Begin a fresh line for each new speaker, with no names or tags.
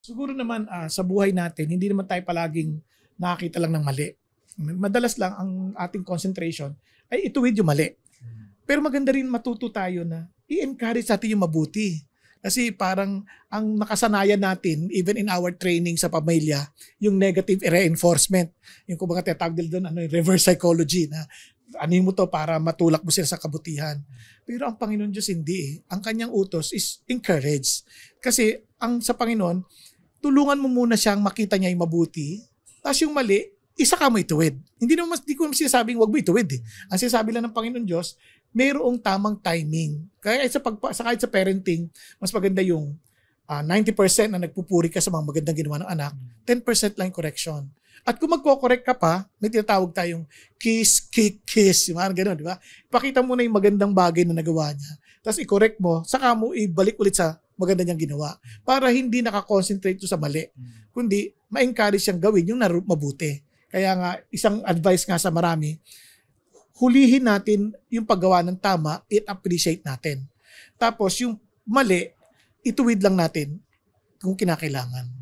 Siguro naman sa buhay natin, hindi naman tayo palaging nakakita lang ng mali. Madalas lang ang ating concentration ay ituwid yung mali. Pero maganda rin matuto tayo na i-encourage natin yung mabuti. Kasi parang ang nakasanayan natin, even in our training sa pamilya, yung negative reinforcement. Yung kumbaga tinatawag nila doon, reverse psychology na ano mo to para matulak mo sila sa kabutihan. Pero ang Panginoon Diyos hindi. Ang kanyang utos is encourage. Kasi ang sa Panginoon, tulungan mo muna siyang makita niya yung mabuti, tapos yung mali, isa ka mo ituwid. Hindi ko naman sinasabing wag mo ituwid eh. Ang sinasabi lang ng Panginoon Diyos, mayroong tamang timing. Kaya kahit sa parenting, mas maganda yung 90% na nagpupuri ka sa mga magandang ginawa ng anak, 10% lang yung correction. At kung magko-correct ka pa, may tinatawag tayong kiss, kick, kiss. Yung mga gano'n, di ba? Pakita mo na yung magandang bagay na nagawa niya. Tapos i-correct mo, saka mo ibalik ulit sa maganda niyang ginawa. Para hindi nakakonsentrate sa mali. Kundi, ma-encourage siyang gawin yung mabuti. Kaya nga, isang advice nga sa marami, hulihin natin yung paggawa ng tama, i-appreciate natin. Tapos yung mali, ituwid lang natin kung kinakailangan.